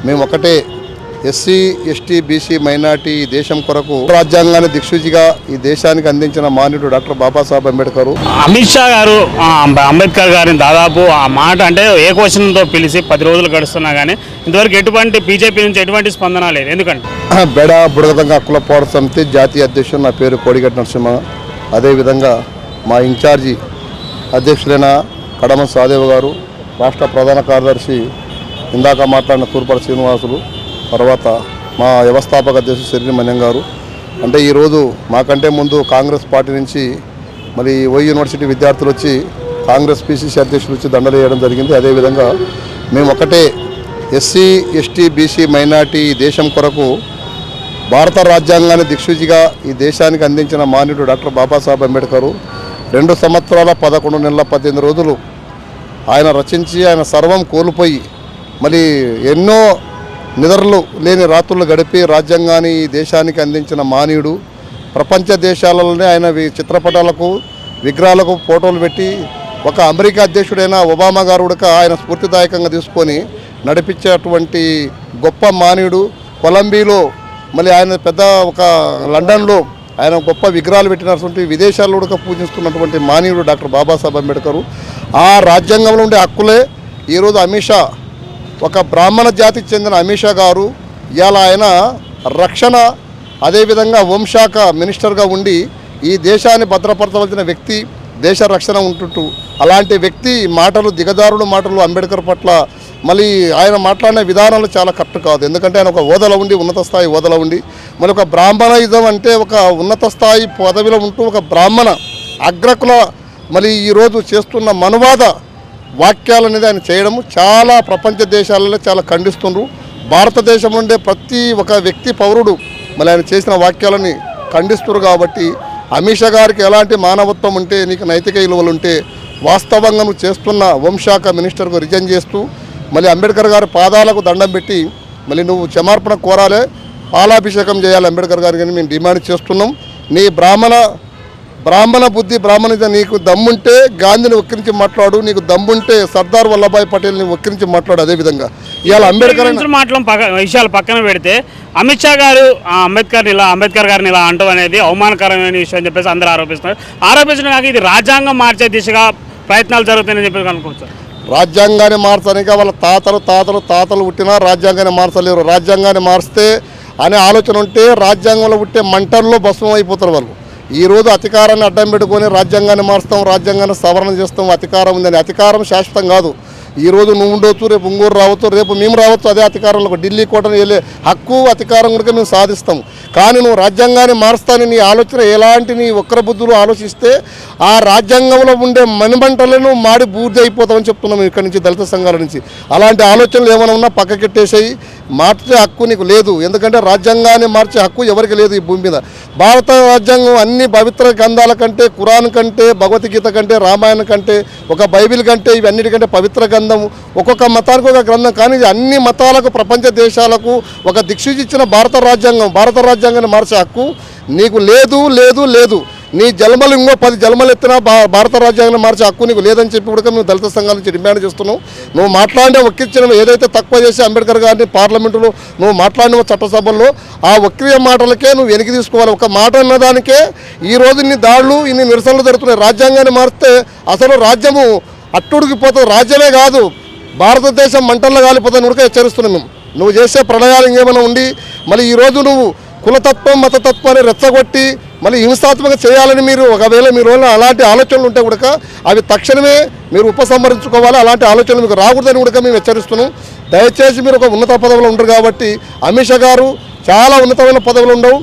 మేము ఒకటే SC ST BC minority దేశం కొరకు రాజ్యాంగాన్ని దిక్సూచిగా ఈ దేశానికి అందించిన మాన్యుడు డాక్టర్ బాబాసాహెబ్ అంబేద్కర్. అమిత్ షా గారు అంబేద్కర్ గారిని దాదాపు ఆ మాట అంటే ఏ క్వశ్చన్తో పిలిచి 10 రోజులు గడుస్తున్నా కానీ ఇంతవరకు ఎటువంటి బీజేపీ నుంచి ఎటువంటి స్పందన లేదు. ఎందుకంటే బెడ బుడగతంగా హక్కుల పోరాట సమితి జాతీయ అధ్యక్షుడు నా పేరు కోడిగట్టి నరసింహ. అదేవిధంగా మా ఇన్ఛార్జి అధ్యక్షులైన కడమ సాదేవ్ గారు, రాష్ట్ర ప్రధాన కార్యదర్శి ఇందాక మాట్లాడిన తూర్పర శ్రీనివాసులు, తర్వాత మా వ్యవస్థాపక అధ్యక్షుడు సిరిని మన్యం గారు. అంటే ఈరోజు మాకంటే ముందు కాంగ్రెస్ పార్టీ నుంచి మరి ఓయూ యూనివర్సిటీ విద్యార్థులు వచ్చి కాంగ్రెస్ పిసిసి అధ్యక్షులు వచ్చి దండలు వేయడం జరిగింది. అదేవిధంగా మేము ఒకటే ఎస్సీ ఎస్టీ బీసీ మైనార్టీ దేశం కొరకు భారత రాజ్యాంగాన్ని దిక్సూచిగా ఈ దేశానికి అందించిన మాన్యుడు డాక్టర్ బాబాసాహెబ్ అంబేద్కర్ 2 సంవత్సరాల 11 నెలల 18 రోజులు ఆయన రచించి ఆయన సర్వం కోల్పోయి మళ్ళీ ఎన్నో నిద్రలు లేని రాత్రులు గడిపి రాజ్యాంగాన్ని ఈ దేశానికి అందించిన మానవుడు. ప్రపంచ దేశాలలోనే ఆయన చిత్రపటాలకు విగ్రహాలకు ఫోటోలు పెట్టి ఒక అమెరికా అధ్యక్షుడైన ఒబామా గారు కూడా ఆయన స్ఫూర్తిదాయకంగా తీసుకొని నడిపించేటువంటి గొప్ప మానవుడు. కొలంబియాలో మళ్ళీ ఆయన పెద్ద ఒక లండన్లో ఆయన గొప్ప విగ్రహాలు పెట్టినటువంటి విదేశాల్లో కూడా పూజిస్తున్నటువంటి మానవుడు డాక్టర్ బాబాసాహెబ్ అంబేద్కర్. ఆ రాజ్యాంగంలో ఉండే హక్కులే ఈరోజు అమిత్ షా, ఒక బ్రాహ్మణ జాతికి చెందిన అమిత్ షా గారు ఇవాళ ఆయన రక్షణ అదేవిధంగా హోంశాఖ మినిస్టర్గా ఉండి ఈ దేశాన్ని భద్రపరచవలసిన వ్యక్తి, దేశ రక్షణ ఉంటుంటూ అలాంటి వ్యక్తి మాటలు దిగజారుడు మాటలు అంబేద్కర్ పట్ల మళ్ళీ ఆయన మాట్లాడిన విధానాలు చాలా కరెక్ట్ కాదు. ఎందుకంటే ఆయన ఒక హోదాలో ఉండి ఉన్నత స్థాయి హోదాలో ఉండి మళ్ళీ ఒక బ్రాహ్మణయిజం అంటే ఒక ఉన్నత స్థాయి పదవిలో ఉంటూ ఒక బ్రాహ్మణ అగ్రకుల మళ్ళీ ఈరోజు చేస్తున్న మనువాద వాక్యాలు అనేది ఆయన చేయడము చాలా ప్రపంచ దేశాలలో చాలా ఖండిస్తున్నారు. భారతదేశంలో ఉండే ప్రతి ఒక వ్యక్తి పౌరుడు మళ్ళీ ఆయన చేసిన వాక్యాలని ఖండిస్తున్నారు. కాబట్టి అమిత్ షా గారికి ఎలాంటి మానవత్వం ఉంటే, నీకు నైతిక విలువలు ఉంటే వాస్తవంగా నువ్వు చేస్తున్న హోంశాఖ మినిస్టర్కు రిజైన్ చేస్తూ మళ్ళీ అంబేద్కర్ గారి పాదాలకు దండం పెట్టి మళ్ళీ నువ్వు క్షమార్పణ కోరాలి, పాలాభిషేకం చేయాలి అంబేద్కర్ గారికి అని మేము డిమాండ్ చేస్తున్నాం. నీ బ్రాహ్మణ బుద్ధి బ్రాహ్మణిజం నీకు దమ్ముంటే గాంధీని వక్రించి మాట్లాడు, నీకు దమ్ముంటే సర్దార్ వల్లభాయ్ పటేల్ని వక్రించి మాట్లాడు. అదేవిధంగా ఇవాళ అంబేద్కర్ విషయాలు పక్కన పెడితే అమిత్ షా గారు అంబేద్కర్ గారిని ఇలా అంటూ అనేది అవమానకరమైన విషయం అని చెప్పేసి అందరూ ఆరోపించడం కాక ఇది రాజ్యాంగం మార్చే దిశగా ప్రయత్నాలు జరుగుతాయని చెప్పేసి అనుకోవచ్చు. రాజ్యాంగాన్ని మార్చడానికి వాళ్ళ తాతలు పుట్టినా రాజ్యాంగాన్ని మార్చలేరు. రాజ్యాంగాన్ని మారిస్తే అనే ఆలోచన ఉంటే రాజ్యాంగంలో పుట్టే మంటల్లో భస్మం అయిపోతారు వాళ్ళు. ఈరోజు అధికారాన్ని అడ్డం పెట్టుకొని రాజ్యాంగాన్ని మారుస్తాం, రాజ్యాంగాన్ని సవరణ చేస్తాం. అధికారం ఉందని అధికారం శాశ్వతం కాదు. ఈరోజు నువ్వు ఉండవచ్చు, రేపు ఇంగూరు రావచ్చు, రేపు మేము రావచ్చు. అదే అధికారంలో ఢిల్లీ కోటను వెళ్ళే హక్కు అధికారం కూడా మేము సాధిస్తాం. కానీ నువ్వు రాజ్యాంగాన్ని మారుస్తానని నీ ఆలోచన ఎలాంటి నీ వక్ర బుద్ధులు ఆలోచిస్తే ఆ రాజ్యాంగంలో ఉండే మణిమంటలను మాడి బూర్ది అయిపోతామని చెప్తున్నాం ఇక్కడి నుంచి దళిత సంఘాల నుంచి. అలాంటి ఆలోచనలు ఏమైనా ఉన్నా పక్కకెట్టేసాయి. మార్చే హక్కు నీకు లేదు. ఎందుకంటే రాజ్యాంగాన్ని మార్చే హక్కు ఎవరికి లేదు ఈ భూమి మీద. భారత రాజ్యాంగం అన్ని పవిత్ర గ్రంథాల కంటే, ఖురాన్ కంటే, భగవద్గీత కంటే, రామాయణం కంటే, ఒక బైబిల్ కంటే ఇవన్నిటికంటే పవిత్ర గ్రంథం. ఒక్కొక్క మతానికి ఒక గ్రంథం. కానీ అన్ని మతాలకు ప్రపంచ దేశాలకు ఒక దిక్సూచి ఇచ్చిన భారత రాజ్యాంగాన్ని మార్చే హక్కు నీకు లేదు. నీ జన్మలు ఇంకో 10 జన్మలు ఎత్తినా భారత రాజ్యాంగాన్ని మార్చే హక్కు నీకు లేదని చెప్పి కూడా మేము దళిత సంఘాల నుంచి డిమాండ్ చేస్తున్నాం. నువ్వు మాట్లాడే వక్కించిన ఏదైతే తక్కువ చేసి అంబేద్కర్ గారిని పార్లమెంటులో నువ్వు మాట్లాడిన చట్టసభల్లో ఆ వక్రీయ మాటలకే నువ్వు వెనక్కి తీసుకోవాలి. ఒక మాట అన్నదానికే ఈరోజు ఇన్ని దాడులు, ఇన్ని నిరసనలు జరుగుతున్నాయి. రాజ్యాంగాన్ని మారిస్తే అసలు రాజ్యము అట్టుడికిపోతుంది. రాజ్యమే కాదు, భారతదేశం మంటల్లో కాలిపోతుంది ఉడక హెచ్చరిస్తున్నాం మేము. నువ్వు చేసే ప్రణయాలు ఇంకేమైనా ఉండి మళ్ళీ ఈరోజు నువ్వు కులతత్వం మతతత్వాన్ని రెచ్చగొట్టి మళ్ళీ హింసాత్మకంగా చేయాలని మీరు ఒకవేళ మీ రోజున అలాంటి ఆలోచనలు ఉంటే కూడా అవి తక్షణమే మీరు ఉపసంహరించుకోవాలి. అలాంటి ఆలోచనలు మీకు రాకూడదని కూడా మేము హెచ్చరిస్తున్నాం. దయచేసి మీరు ఒక ఉన్నత పదవిలో ఉంటారు కాబట్టి అమిత్ షా గారు చాలా ఉన్నతమైన పదవులు ఉండవు.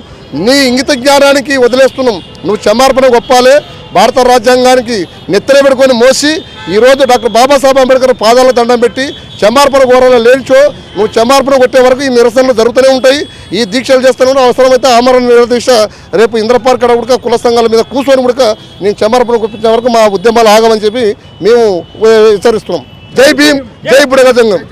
నీ ఇంగిత జ్ఞానానికి వదిలేస్తున్నాం. నువ్వు క్షమార్పణ గొప్పాలే. భారత రాజ్యాంగానికి నెత్తెర పెట్టుకొని మోసి ఈరోజు డాక్టర్ బాబాసాహెబ్ అంబేద్కర్ పాదాల దండం పెట్టి క్షమార్పణ కోరాలో లేనిచో నువ్వు క్షమార్పణ కొట్టే వరకు ఈ నిరసనలు జరుగుతూనే ఉంటాయి. ఈ దీక్షలు చేస్తూనే అవసరమైతే ఆమరణ నిరదీక్ష రేపు ఇంద్రపార్క్ కాడ కూడా కుల సంఘాల మీద కూర్చొని కూడా నేను క్షమార్పణ కొట్టించే వరకు మా ఉద్యమాలు ఆగమని చెప్పి మేము హెచ్చరిస్తున్నాం. జై భీమ్, జై బుడగ సంఘం.